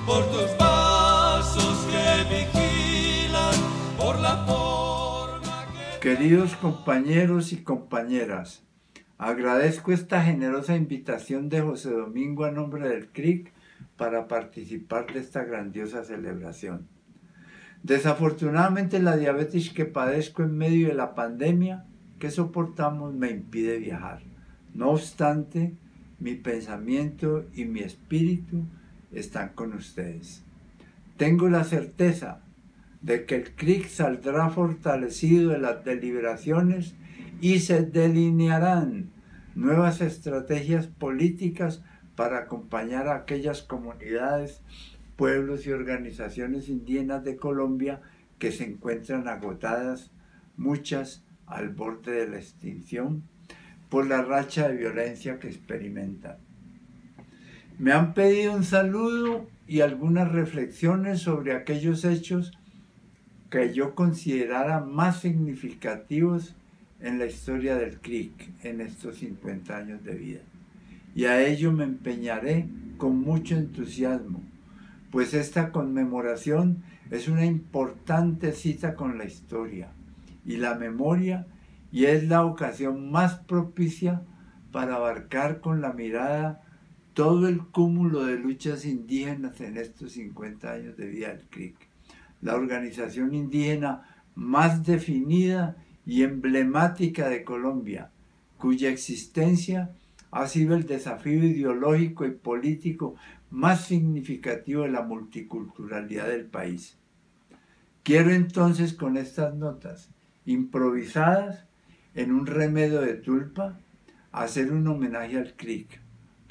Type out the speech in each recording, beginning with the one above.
por tus pasos que vigilan, por la forma que... Queridos compañeros y compañeras, agradezco esta generosa invitación de José Domingo a nombre del CRIC para participar de esta grandiosa celebración. Desafortunadamente la diabetes que padezco en medio de la pandemia que soportamos me impide viajar. No obstante, mi pensamiento y mi espíritu están con ustedes. Tengo la certeza de que el CRIC saldrá fortalecido de las deliberaciones y se delinearán nuevas estrategias políticas para acompañar a aquellas comunidades, pueblos y organizaciones indígenas de Colombia que se encuentran agotadas, muchas al borde de la extinción, por la racha de violencia que experimentan. Me han pedido un saludo y algunas reflexiones sobre aquellos hechos que yo considerara más significativos en la historia del CRIC en estos 50 años de vida. Y a ello me empeñaré con mucho entusiasmo, pues esta conmemoración es una importante cita con la historia y la memoria, y es la ocasión más propicia para abarcar con la mirada todo el cúmulo de luchas indígenas en estos 50 años de vida del CRIC, la organización indígena más definida y emblemática de Colombia, cuya existencia ha sido el desafío ideológico y político más significativo de la multiculturalidad del país. Quiero entonces con estas notas, improvisadas en un remedio de tulpa, hacer un homenaje al CRIC,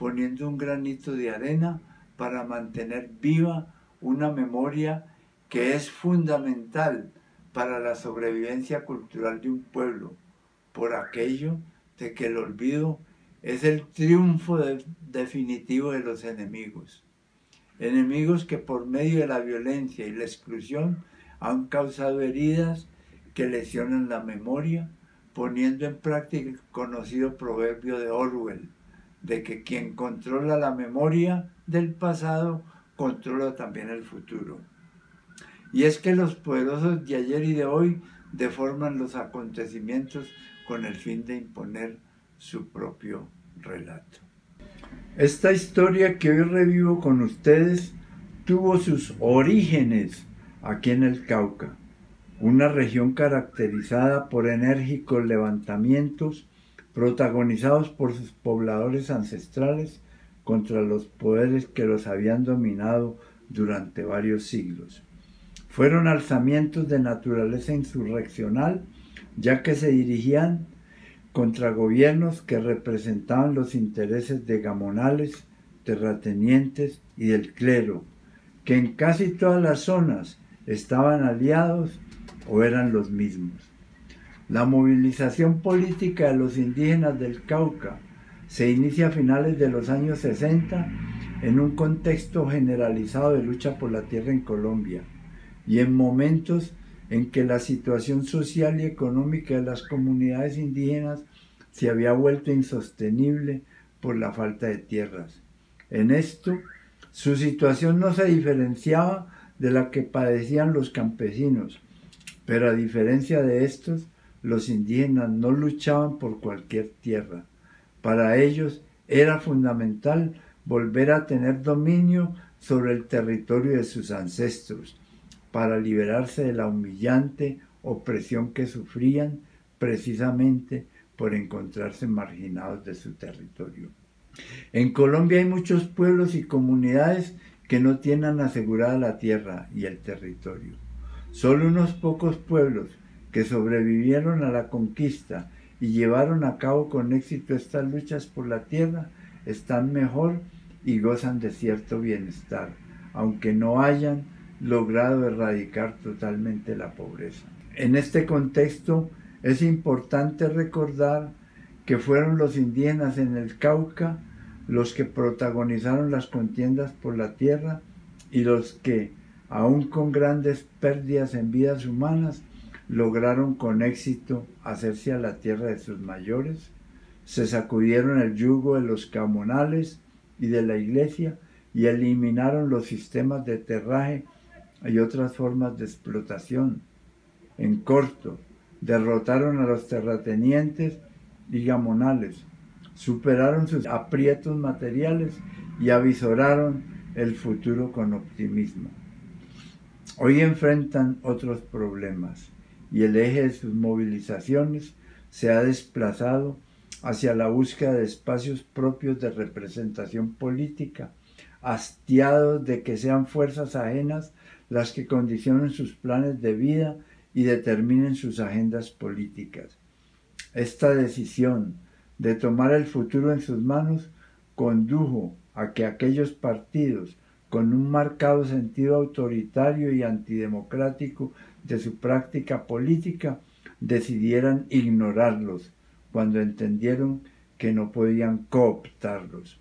poniendo un granito de arena para mantener viva una memoria que es fundamental para la sobrevivencia cultural de un pueblo, por aquello de que el olvido es el triunfo definitivo de los enemigos. Enemigos que por medio de la violencia y la exclusión han causado heridas que lesionan la memoria, poniendo en práctica el conocido proverbio de Orwell, de que quien controla la memoria del pasado, controla también el futuro. Y es que los poderosos de ayer y de hoy deforman los acontecimientos con el fin de imponer su propio relato. Esta historia que hoy revivo con ustedes tuvo sus orígenes aquí en el Cauca, una región caracterizada por enérgicos levantamientos protagonizados por sus pobladores ancestrales contra los poderes que los habían dominado durante varios siglos. Fueron alzamientos de naturaleza insurreccional, ya que se dirigían contra gobiernos que representaban los intereses de gamonales, terratenientes y del clero, que en casi todas las zonas estaban aliados o eran los mismos. La movilización política de los indígenas del Cauca se inicia a finales de los años 60 en un contexto generalizado de lucha por la tierra en Colombia y en momentos en que la situación social y económica de las comunidades indígenas se había vuelto insostenible por la falta de tierras. En esto, su situación no se diferenciaba de la que padecían los campesinos, pero a diferencia de estos, los indígenas no luchaban por cualquier tierra. Para ellos era fundamental volver a tener dominio sobre el territorio de sus ancestros, para liberarse de la humillante opresión que sufrían precisamente por encontrarse marginados de su territorio. En Colombia hay muchos pueblos y comunidades que no tienen asegurada la tierra y el territorio. Solo unos pocos pueblos que sobrevivieron a la conquista y llevaron a cabo con éxito estas luchas por la tierra están mejor y gozan de cierto bienestar, aunque no hayan logrado erradicar totalmente la pobreza. En este contexto es importante recordar que fueron los indígenas en el Cauca los que protagonizaron las contiendas por la tierra y los que, aun con grandes pérdidas en vidas humanas, lograron con éxito hacerse a la tierra de sus mayores, se sacudieron el yugo de los gamonales y de la iglesia, y eliminaron los sistemas de terraje y otras formas de explotación. En corto, derrotaron a los terratenientes y gamonales, superaron sus aprietos materiales y avisoraron el futuro con optimismo. Hoy enfrentan otros problemas y el eje de sus movilizaciones se ha desplazado hacia la búsqueda de espacios propios de representación política, hastiados de que sean fuerzas ajenas las que condicionen sus planes de vida y determinen sus agendas políticas. Esta decisión de tomar el futuro en sus manos condujo a que aquellos partidos con un marcado sentido autoritario y antidemocrático de su práctica política decidieran ignorarlos cuando entendieron que no podían cooptarlos.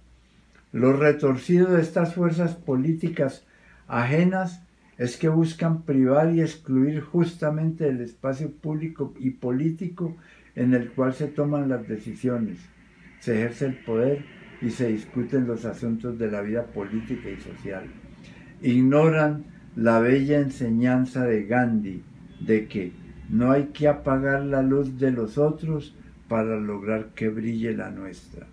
Lo retorcido de estas fuerzas políticas ajenas es que buscan privar y excluir justamente el espacio público y político en el cual se toman las decisiones, se ejerce el poder y se discuten los asuntos de la vida política y social. Ignoran la bella enseñanza de Gandhi de que no hay que apagar la luz de los otros para lograr que brille la nuestra.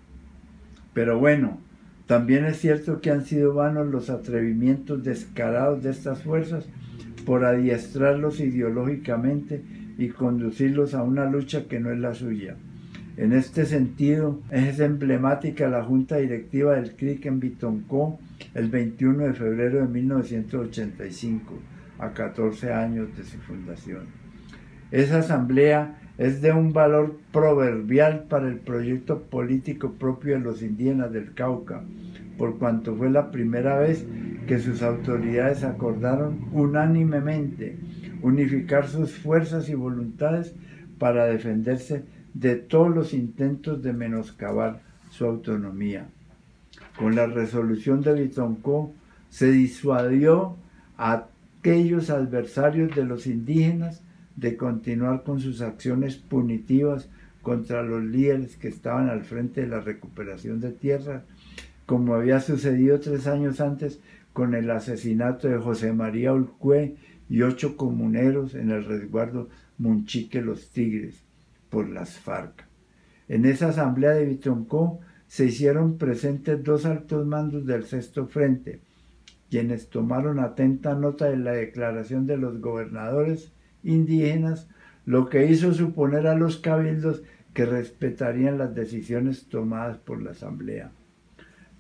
Pero bueno, también es cierto que han sido vanos los atrevimientos descarados de estas fuerzas por adiestrarlos ideológicamente y conducirlos a una lucha que no es la suya. En este sentido, es emblemática la Junta Directiva del CRIC en Bitoncó el 21 de febrero de 1985, a 14 años de su fundación. Esa asamblea es de un valor proverbial para el proyecto político propio de los indígenas del Cauca, por cuanto fue la primera vez que sus autoridades acordaron unánimemente unificar sus fuerzas y voluntades para defenderse de todos los intentos de menoscabar su autonomía. Con la resolución de Bitoncó se disuadió a aquellos adversarios de los indígenas de continuar con sus acciones punitivas contra los líderes que estaban al frente de la recuperación de tierras, como había sucedido 3 años antes con el asesinato de José María Ulcué y 8 comuneros en el resguardo Munchique Los Tigres por las FARC. En esa asamblea de Bitoncó se hicieron presentes 2 altos mandos del Sexto Frente, quienes tomaron atenta nota de la declaración de los gobernadores indígenas, lo que hizo suponer a los cabildos que respetarían las decisiones tomadas por la asamblea.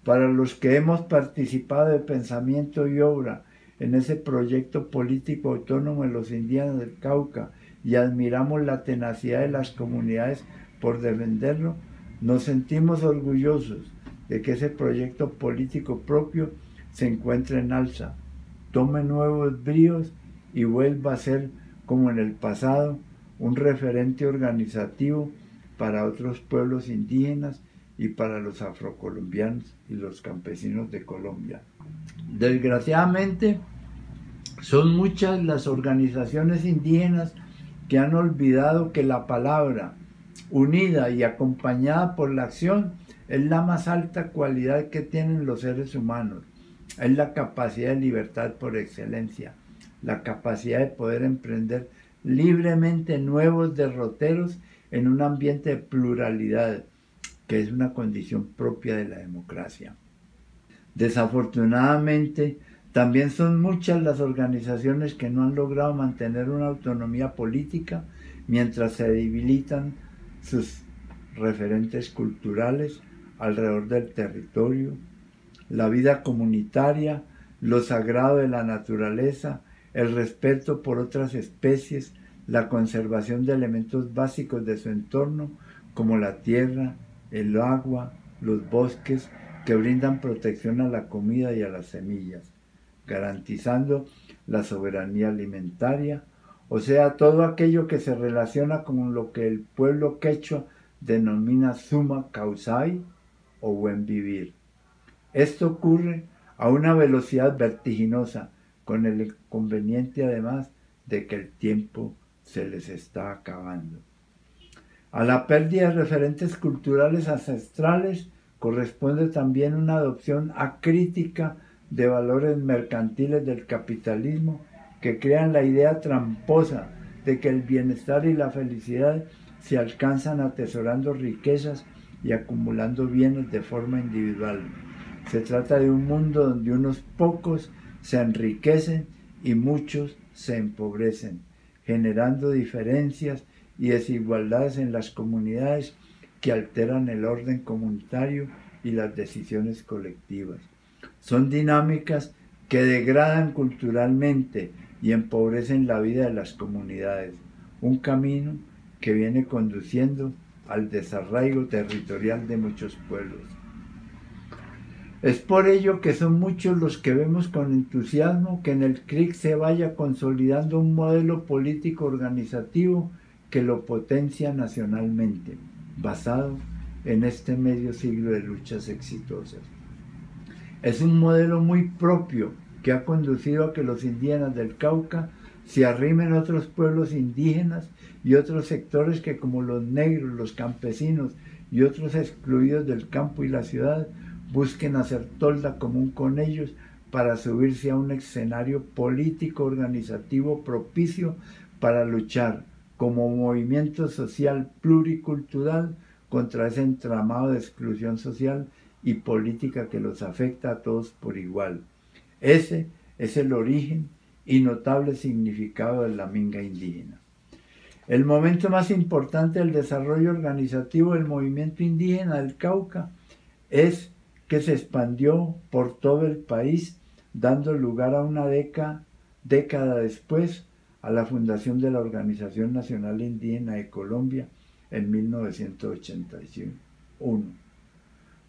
Para los que hemos participado de pensamiento y obra en ese proyecto político autónomo de los indígenas del Cauca y admiramos la tenacidad de las comunidades por defenderlo, nos sentimos orgullosos de que ese proyecto político propio se encuentre en alza, tome nuevos bríos y vuelva a ser, como en el pasado, un referente organizativo para otros pueblos indígenas y para los afrocolombianos y los campesinos de Colombia. Desgraciadamente, son muchas las organizaciones indígenas que han olvidado que la palabra, unida y acompañada por la acción, es la más alta cualidad que tienen los seres humanos. Es la capacidad de libertad por excelencia, la capacidad de poder emprender libremente nuevos derroteros en un ambiente de pluralidad, que es una condición propia de la democracia. Desafortunadamente, también son muchas las organizaciones que no han logrado mantener una autonomía política mientras se debilitan sus referentes culturales alrededor del territorio, la vida comunitaria, lo sagrado de la naturaleza, el respeto por otras especies, la conservación de elementos básicos de su entorno, como la tierra, el agua, los bosques, que brindan protección a la comida y a las semillas, garantizando la soberanía alimentaria, o sea, todo aquello que se relaciona con lo que el pueblo quechua denomina suma causai o buen vivir. Esto ocurre a una velocidad vertiginosa, con el inconveniente además de que el tiempo se les está acabando. A la pérdida de referentes culturales ancestrales corresponde también una adopción acrítica de valores mercantiles del capitalismo que crean la idea tramposa de que el bienestar y la felicidad se alcanzan atesorando riquezas y acumulando bienes de forma individual. Se trata de un mundo donde unos pocos se enriquecen y muchos se empobrecen, generando diferencias y desigualdades en las comunidades que alteran el orden comunitario y las decisiones colectivas. Son dinámicas que degradan culturalmente y empobrecen la vida de las comunidades, un camino que viene conduciendo al desarraigo territorial de muchos pueblos. Es por ello que son muchos los que vemos con entusiasmo que en el CRIC se vaya consolidando un modelo político organizativo que lo potencia nacionalmente, basado en este medio siglo de luchas exitosas. Es un modelo muy propio que ha conducido a que los indígenas del Cauca se arrimen a otros pueblos indígenas y otros sectores que, como los negros, los campesinos y otros excluidos del campo y la ciudad, busquen hacer tolda común con ellos para subirse a un escenario político organizativo propicio para luchar como movimiento social pluricultural contra ese entramado de exclusión social y política que los afecta a todos por igual. Ese es el origen y notable significado de la minga indígena. El momento más importante del desarrollo organizativo del movimiento indígena del Cauca es que se expandió por todo el país, dando lugar a una década después a la fundación de la Organización Nacional Indígena de Colombia en 1981.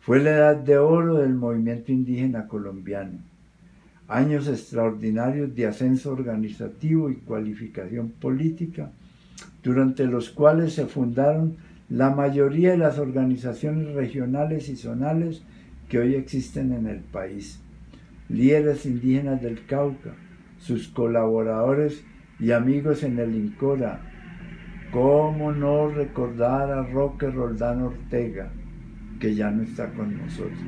Fue la edad de oro del movimiento indígena colombiano. Años extraordinarios de ascenso organizativo y cualificación política, durante los cuales se fundaron la mayoría de las organizaciones regionales y zonales que hoy existen en el país. Líderes indígenas del Cauca, sus colaboradores y amigos en el INCORA. ¿Cómo no recordar a Roque Roldán Ortega, que ya no está con nosotros?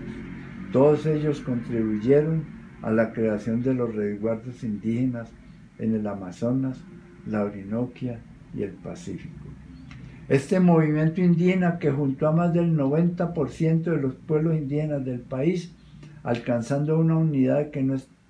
Todos ellos contribuyeron a la creación de los resguardos indígenas en el Amazonas, la Orinoquia y el Pacífico. Este movimiento indígena, que juntó a más del 90% de los pueblos indígenas del país, alcanzando una unidad que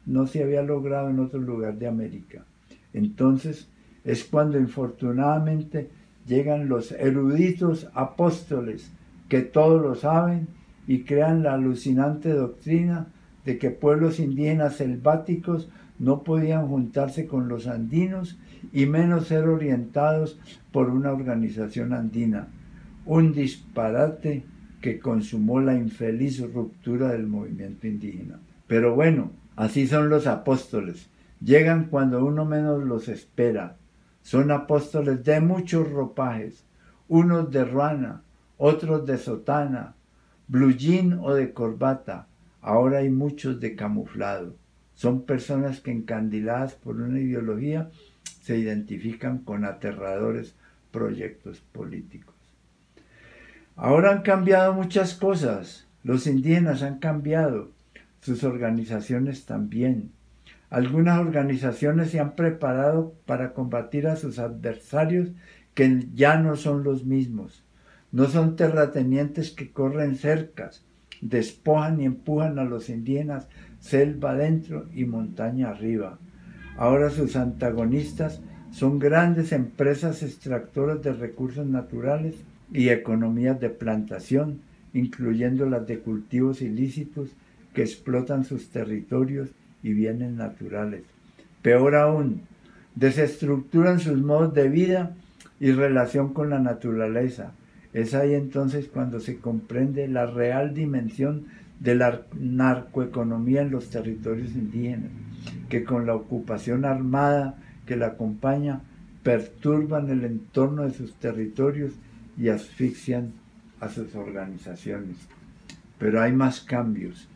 no se había logrado en otro lugar de América. Entonces es cuando infortunadamente llegan los eruditos apóstoles que todo lo saben y crean la alucinante doctrina de que pueblos indígenas selváticos no podían juntarse con los andinos y menos ser orientados por una organización andina. Un disparate que consumó la infeliz ruptura del movimiento indígena. Pero bueno, así son los apóstoles. Llegan cuando uno menos los espera. Son apóstoles de muchos ropajes, unos de ruana, otros de sotana, blue jean o de corbata. Ahora hay muchos de camuflado. Son personas que, encandiladas por una ideología, se identifican con aterradores proyectos políticos. Ahora han cambiado muchas cosas. Los indígenas han cambiado, sus organizaciones también. Algunas organizaciones se han preparado para combatir a sus adversarios que ya no son los mismos. No son terratenientes que corren cercas, despojan y empujan a los indígenas selva adentro y montaña arriba. Ahora sus antagonistas son grandes empresas extractoras de recursos naturales y economías de plantación, incluyendo las de cultivos ilícitos que explotan sus territorios y bienes naturales. Peor aún, desestructuran sus modos de vida y relación con la naturaleza. Es ahí entonces cuando se comprende la real dimensión de la narcoeconomía en los territorios indígenas, que con la ocupación armada que la acompaña perturban el entorno de sus territorios y asfixian a sus organizaciones. Pero hay más cambios.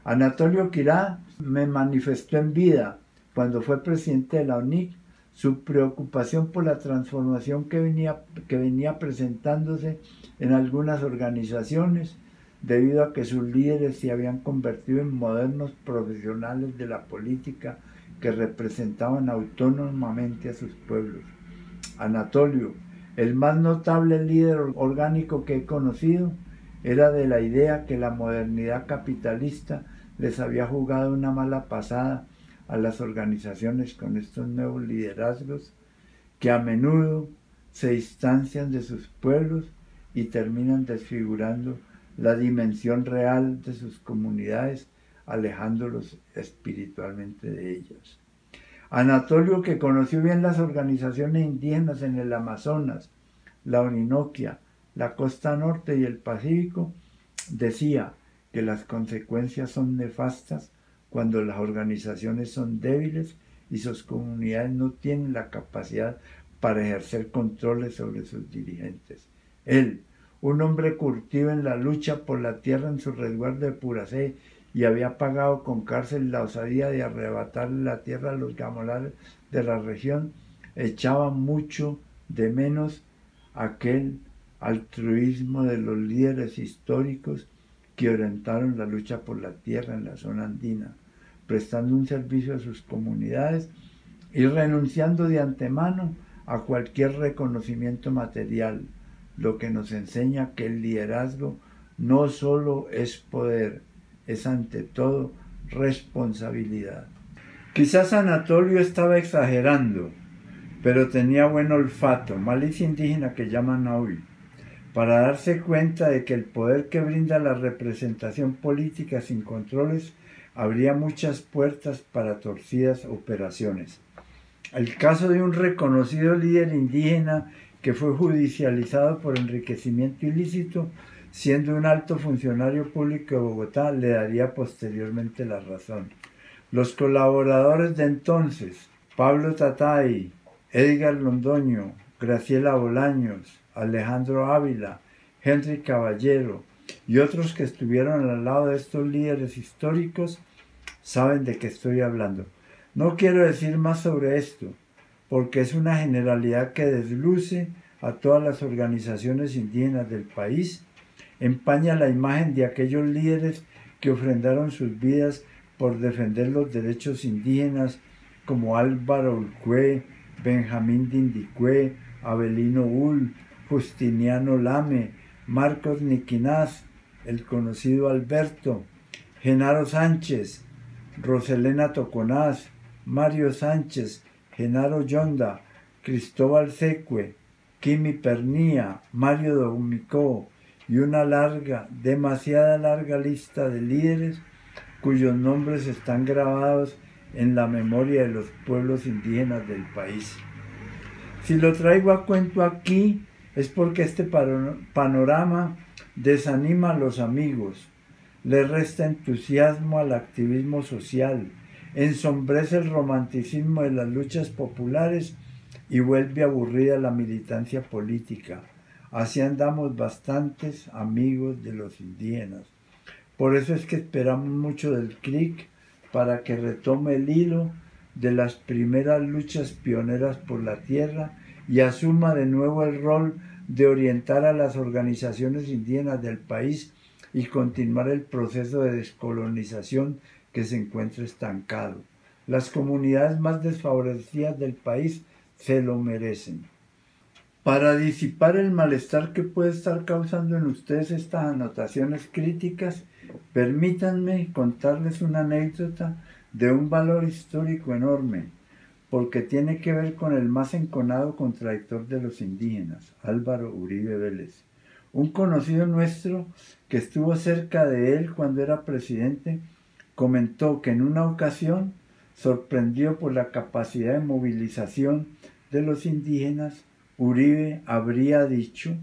Anatolio Quirá me manifestó en vida, cuando fue presidente de la UNIC, su preocupación por la transformación que venía presentándose en algunas organizaciones, debido a que sus líderes se habían convertido en modernos profesionales de la política que representaban autónomamente a sus pueblos. Anatolio, el más notable líder orgánico que he conocido, era de la idea que la modernidad capitalista les había jugado una mala pasada a las organizaciones con estos nuevos liderazgos que a menudo se distancian de sus pueblos y terminan desfigurando la dimensión real de sus comunidades, alejándolos espiritualmente de ellas. Anatolio, que conoció bien las organizaciones indígenas en el Amazonas, la Orinoquia, la costa norte y el Pacífico, decía que las consecuencias son nefastas cuando las organizaciones son débiles y sus comunidades no tienen la capacidad para ejercer controles sobre sus dirigentes. Él, un hombre curtido en la lucha por la tierra en su resguardo de Puracé, y había pagado con cárcel la osadía de arrebatarle la tierra a los gamolares de la región, echaba mucho de menos aquel altruismo de los líderes históricos que orientaron la lucha por la tierra en la zona andina, prestando un servicio a sus comunidades y renunciando de antemano a cualquier reconocimiento material, lo que nos enseña que el liderazgo no solo es poder, es ante todo responsabilidad. Quizás Anatolio estaba exagerando, pero tenía buen olfato, malicia indígena que llaman hoy, para darse cuenta de que el poder que brinda la representación política sin controles abría muchas puertas para torcidas operaciones. El caso de un reconocido líder indígena que fue judicializado por enriquecimiento ilícito, siendo un alto funcionario público de Bogotá, le daría posteriormente la razón. Los colaboradores de entonces, Pablo Tatay, Edgar Londoño, Graciela Bolaños, Alejandro Ávila, Henry Caballero y otros que estuvieron al lado de estos líderes históricos, saben de qué estoy hablando. No quiero decir más sobre esto, porque es una generalidad que desluce a todas las organizaciones indígenas del país, empaña la imagen de aquellos líderes que ofrendaron sus vidas por defender los derechos indígenas, como Álvaro Urqué, Benjamín Dindicue, Abelino Ull, Justiniano Lame, Marcos Niquinaz, el conocido Alberto, Genaro Sánchez, Roselena Toconaz, Mario Sánchez, Genaro Yonda, Cristóbal Secue, Kimi Pernía, Mario Domicó y una larga, demasiada larga lista de líderes cuyos nombres están grabados en la memoria de los pueblos indígenas del país. Si lo traigo a cuento aquí es porque este panorama desanima a los amigos, le resta entusiasmo al activismo social, ensombrece el romanticismo de las luchas populares y vuelve aburrida la militancia política. Así andamos bastantes amigos de los indígenas. Por eso es que esperamos mucho del CRIC para que retome el hilo de las primeras luchas pioneras por la tierra y asuma de nuevo el rol de orientar a las organizaciones indígenas del país y continuar el proceso de descolonización que se encuentra estancado. Las comunidades más desfavorecidas del país se lo merecen. Para disipar el malestar que puede estar causando en ustedes estas anotaciones críticas, permítanme contarles una anécdota de un valor histórico enorme, porque tiene que ver con el más enconado contradictor de los indígenas, Álvaro Uribe Vélez. Un conocido nuestro que estuvo cerca de él cuando era presidente, comentó que en una ocasión, sorprendido por la capacidad de movilización de los indígenas, Uribe habría dicho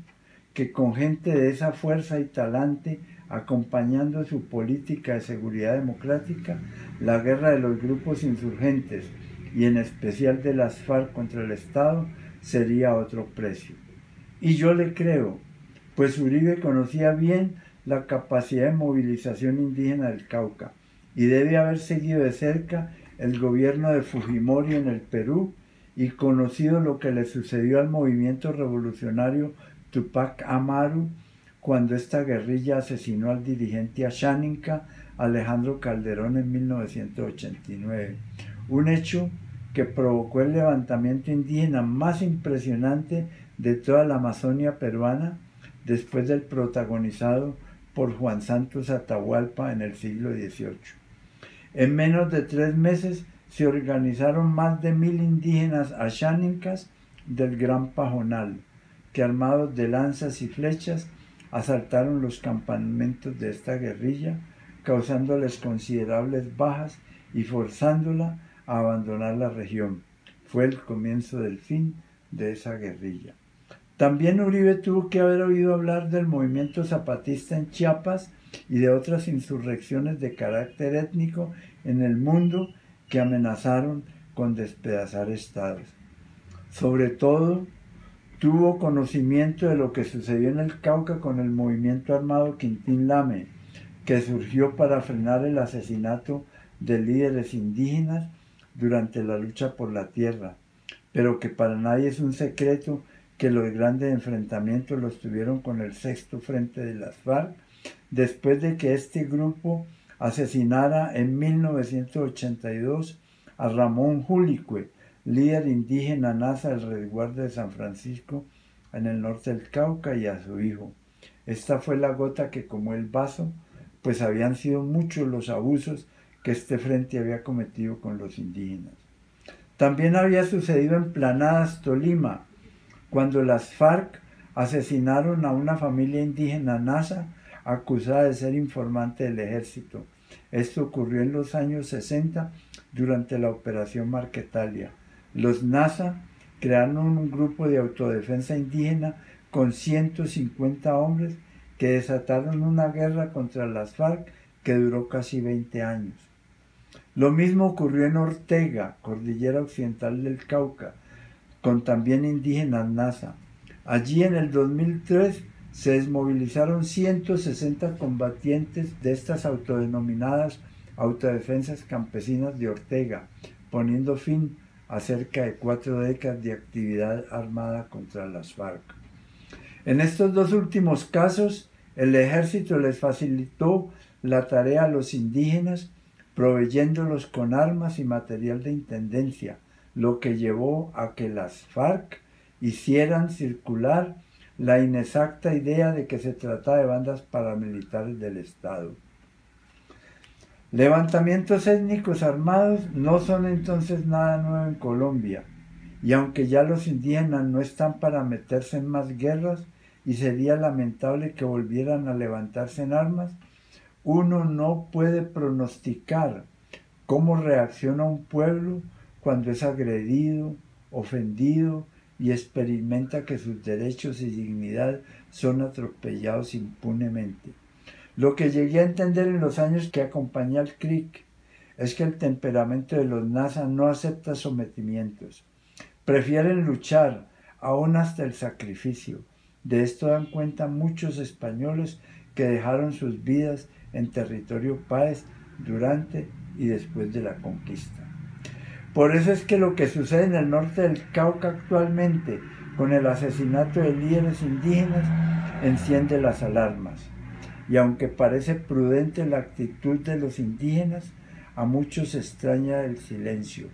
que con gente de esa fuerza y talante acompañando su política de seguridad democrática, la guerra de los grupos insurgentes y en especial de las FARC contra el Estado sería a otro precio. Y yo le creo, pues Uribe conocía bien la capacidad de movilización indígena del Cauca y debe haber seguido de cerca el gobierno de Fujimori en el Perú y conocido lo que le sucedió al movimiento revolucionario Tupac Amaru cuando esta guerrilla asesinó al dirigente asháninca Alejandro Calderón en 1989, un hecho que provocó el levantamiento indígena más impresionante de toda la Amazonia peruana, después del protagonizado por Juan Santos Atahualpa en el siglo XVIII. En menos de 3 meses se organizaron más de 1000 indígenas ashánicas del Gran Pajonal, que armados de lanzas y flechas asaltaron los campamentos de esta guerrilla, causándoles considerables bajas y forzándola a abandonar la región. Fue el comienzo del fin de esa guerrilla. También Uribe tuvo que haber oído hablar del movimiento zapatista en Chiapas y de otras insurrecciones de carácter étnico en el mundo que amenazaron con despedazar estados. Sobre todo, tuvo conocimiento de lo que sucedió en el Cauca con el movimiento armado Quintín Lame, que surgió para frenar el asesinato de líderes indígenas durante la lucha por la tierra, pero que para nadie es un secreto que los grandes enfrentamientos los tuvieron con el Sexto Frente de las FARC, después de que este grupo asesinara en 1982 a Ramón Julicue, líder indígena nasa del resguardo de San Francisco en el norte del Cauca, y a su hijo. Esta fue la gota que colmó el vaso, pues habían sido muchos los abusos que este frente había cometido con los indígenas. También había sucedido en Planadas, Tolima, cuando las FARC asesinaron a una familia indígena nasa acusada de ser informante del ejército. Esto ocurrió en los años 60 durante la Operación Marquetalia. Los nasa crearon un grupo de autodefensa indígena con 150 hombres que desataron una guerra contra las FARC que duró casi 20 años. Lo mismo ocurrió en Ortega, cordillera occidental del Cauca, con también indígenas nasa. Allí en el 2003 se desmovilizaron 160 combatientes de estas autodenominadas autodefensas campesinas de Ortega, poniendo fin a cerca de 4 décadas de actividad armada contra las FARC. En estos dos últimos casos, el ejército les facilitó la tarea a los indígenas, proveyéndolos con armas y material de intendencia, lo que llevó a que las FARC hicieran circular la inexacta idea de que se trata de bandas paramilitares del Estado. Levantamientos étnicos armados no son entonces nada nuevo en Colombia, y aunque ya los indígenas no están para meterse en más guerras, y sería lamentable que volvieran a levantarse en armas, uno no puede pronosticar cómo reacciona un pueblo cuando es agredido, ofendido y experimenta que sus derechos y dignidad son atropellados impunemente. Lo que llegué a entender en los años que acompañé al CRIC es que el temperamento de los nasa no acepta sometimientos. Prefieren luchar, aún hasta el sacrificio. De esto dan cuenta muchos españoles que dejaron sus vidas en territorio paez durante y después de la conquista. Por eso es que lo que sucede en el norte del Cauca actualmente, con el asesinato de líderes indígenas, enciende las alarmas. Y aunque parece prudente la actitud de los indígenas, a muchos extraña el silencio.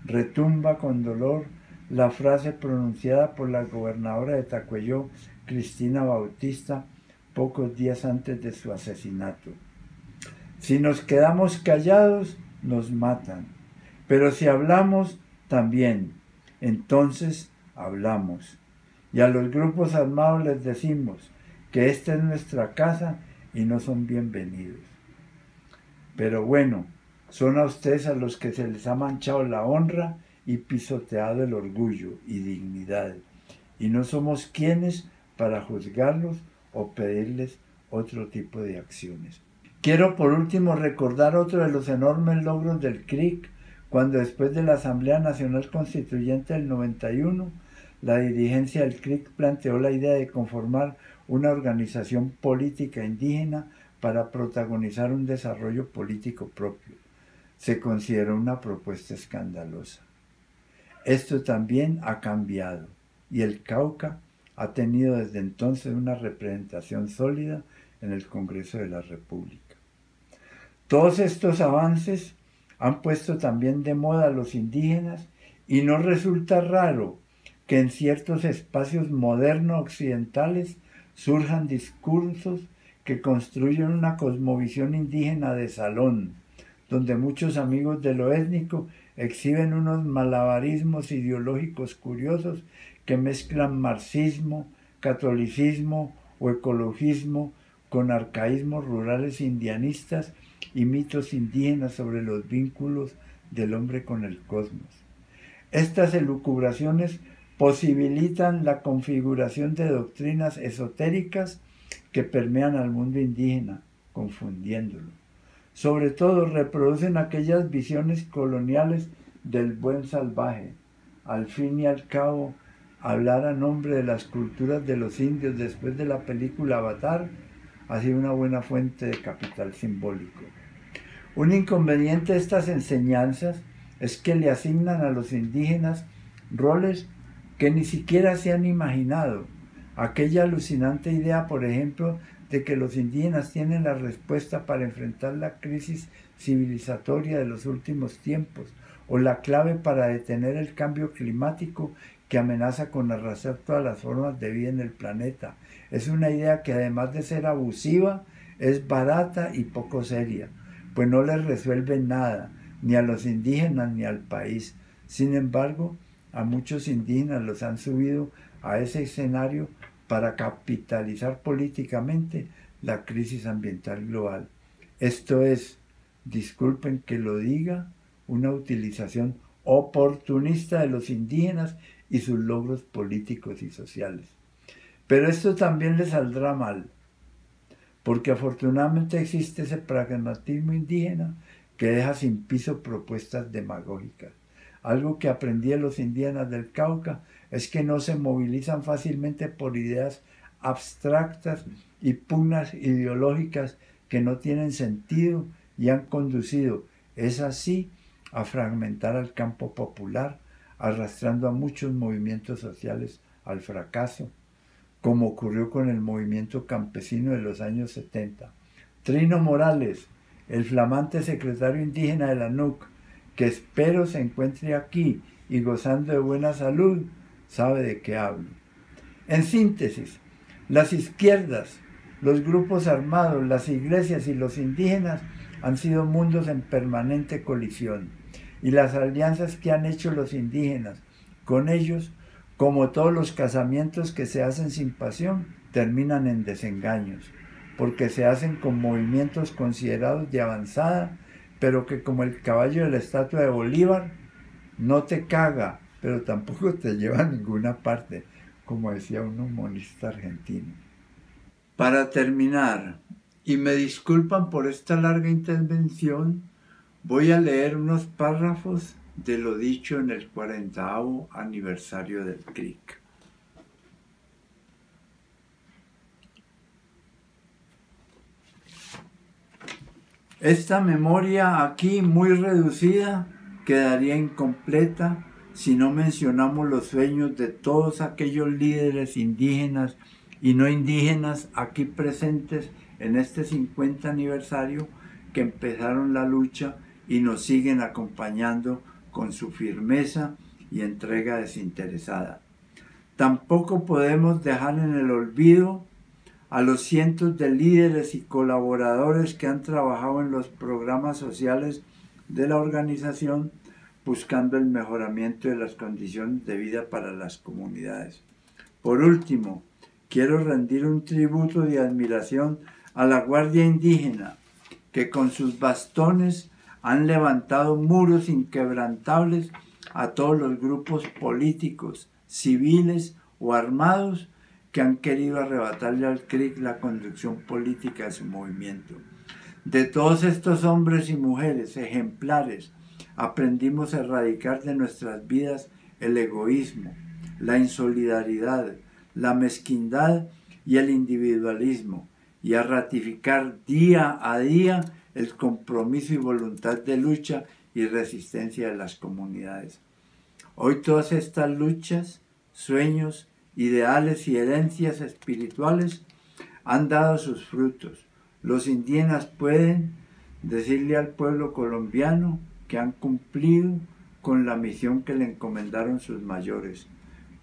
Retumba con dolor la frase pronunciada por la gobernadora de Tacuelló, Cristina Bautista, pocos días antes de su asesinato. Si nos quedamos callados, nos matan. Pero si hablamos, también. Entonces hablamos. Y a los grupos armados les decimos que esta es nuestra casa y no son bienvenidos. Pero bueno, son a ustedes a los que se les ha manchado la honra y pisoteado el orgullo y dignidad. Y no somos quienes para juzgarlos o pedirles otro tipo de acciones. Quiero por último recordar otro de los enormes logros del CRIC, cuando después de la Asamblea Nacional Constituyente del 91, la dirigencia del CRIC planteó la idea de conformar una organización política indígena para protagonizar un desarrollo político propio. Se consideró una propuesta escandalosa. Esto también ha cambiado y el Cauca ha tenido desde entonces una representación sólida en el Congreso de la República. Todos estos avances han puesto también de moda a los indígenas y no resulta raro que en ciertos espacios modernos occidentales surjan discursos que construyen una cosmovisión indígena de salón, donde muchos amigos de lo étnico exhiben unos malabarismos ideológicos curiosos que mezclan marxismo, catolicismo o ecologismo con arcaísmos rurales indianistas y mitos indígenas sobre los vínculos del hombre con el cosmos. Estas elucubraciones posibilitan la configuración de doctrinas esotéricas que permean al mundo indígena, confundiéndolo. Sobre todo reproducen aquellas visiones coloniales del buen salvaje. Al fin y al cabo, hablar a nombre de las culturas de los indios después de la película Avatar ha sido una buena fuente de capital simbólico. Un inconveniente de estas enseñanzas es que le asignan a los indígenas roles que ni siquiera se han imaginado. Aquella alucinante idea, por ejemplo, de que los indígenas tienen la respuesta para enfrentar la crisis civilizatoria de los últimos tiempos, o la clave para detener el cambio climático que amenaza con arrasar todas las formas de vida en el planeta. Es una idea que, además de ser abusiva, es barata y poco seria, pues no les resuelve nada, ni a los indígenas ni al país. Sin embargo, a muchos indígenas los han subido a ese escenario para capitalizar políticamente la crisis ambiental global. Esto es, disculpen que lo diga, una utilización oportunista de los indígenas y sus logros políticos y sociales. Pero esto también les saldrá mal, porque afortunadamente existe ese pragmatismo indígena que deja sin piso propuestas demagógicas. Algo que aprendí de los indígenas del Cauca es que no se movilizan fácilmente por ideas abstractas y pugnas ideológicas que no tienen sentido y han conducido, es así, a fragmentar al campo popular, arrastrando a muchos movimientos sociales al fracaso, como ocurrió con el movimiento campesino de los años 70. Trino Morales, el flamante secretario indígena de la NUC, que espero se encuentre aquí y gozando de buena salud, sabe de qué hablo. En síntesis, las izquierdas, los grupos armados, las iglesias y los indígenas han sido mundos en permanente colisión, y las alianzas que han hecho los indígenas con ellos, como todos los casamientos que se hacen sin pasión, terminan en desengaños, porque se hacen con movimientos considerados de avanzada, pero que, como el caballo de la estatua de Bolívar, no te caga, pero tampoco te lleva a ninguna parte, como decía un humorista argentino. Para terminar, y me disculpan por esta larga intervención, voy a leer unos párrafos de lo dicho en el 40º aniversario del CRIC. Esta memoria aquí muy reducida quedaría incompleta si no mencionamos los sueños de todos aquellos líderes indígenas y no indígenas aquí presentes en este 50 aniversario que empezaron la lucha y nos siguen acompañando con su firmeza y entrega desinteresada. Tampoco podemos dejar en el olvido a los cientos de líderes y colaboradores que han trabajado en los programas sociales de la organización buscando el mejoramiento de las condiciones de vida para las comunidades. Por último, quiero rendir un tributo de admiración a la Guardia Indígena, que con sus bastones han levantado muros inquebrantables a todos los grupos políticos, civiles o armados que han querido arrebatarle al CRIC la conducción política de su movimiento. De todos estos hombres y mujeres ejemplares, aprendimos a erradicar de nuestras vidas el egoísmo, la insolidaridad, la mezquindad y el individualismo, y a ratificar día a día el compromiso y voluntad de lucha y resistencia de las comunidades. Hoy todas estas luchas, sueños ideales y herencias espirituales han dado sus frutos. Los indígenas pueden decirle al pueblo colombiano que han cumplido con la misión que le encomendaron sus mayores,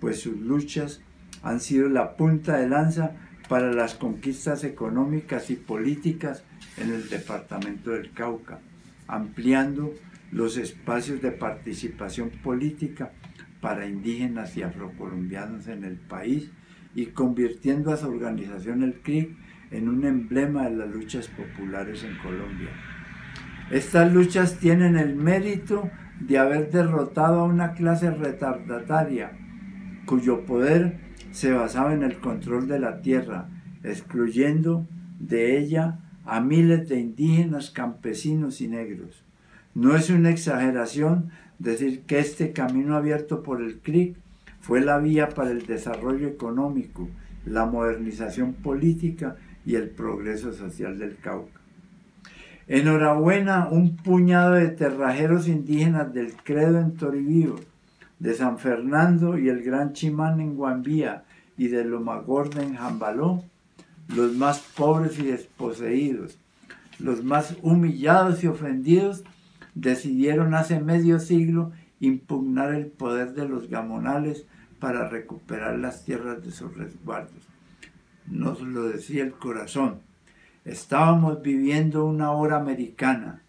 pues sus luchas han sido la punta de lanza para las conquistas económicas y políticas en el departamento del Cauca, ampliando los espacios de participación política para indígenas y afrocolombianos en el país y convirtiendo a su organización, el CRIC, en un emblema de las luchas populares en Colombia. Estas luchas tienen el mérito de haber derrotado a una clase retardataria cuyo poder se basaba en el control de la tierra, excluyendo de ella a miles de indígenas, campesinos y negros. No es una exageración decir que este camino abierto por el CRIC fue la vía para el desarrollo económico, la modernización política y el progreso social del Cauca. Enhorabuena, un puñado de terrajeros indígenas del Credo en Toribío, de San Fernando y el Gran Chimán en Guambía y de Lomagorda en Jambaló, los más pobres y desposeídos, los más humillados y ofendidos, decidieron hace medio siglo impugnar el poder de los gamonales para recuperar las tierras de sus resguardos. Nos lo decía el corazón. Estábamos viviendo una hora americana,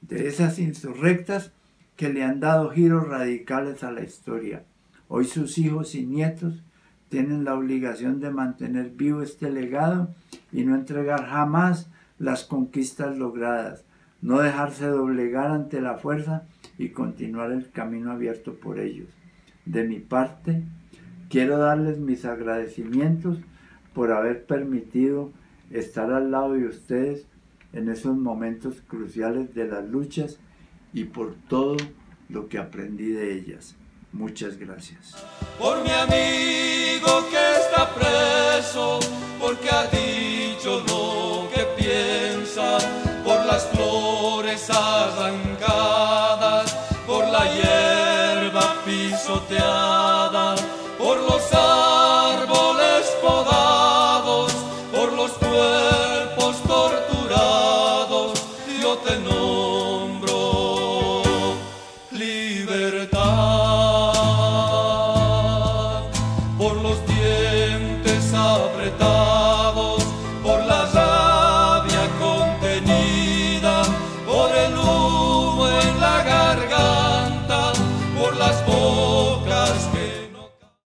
de esas insurrectas que le han dado giros radicales a la historia. Hoy sus hijos y nietos tienen la obligación de mantener vivo este legado y no entregar jamás las conquistas logradas, no dejarse doblegar ante la fuerza y continuar el camino abierto por ellos. De mi parte, quiero darles mis agradecimientos por haber permitido estar al lado de ustedes en esos momentos cruciales de las luchas y por todo lo que aprendí de ellas. Muchas gracias. Por mi amigo que está preso, porque ha dicho lo que piensa, por las flores arrancadas, por la hierba pisoteada, por los árboles podados, por los cuerpos torturados, yo te nombro libertad. Por los dientes apretados,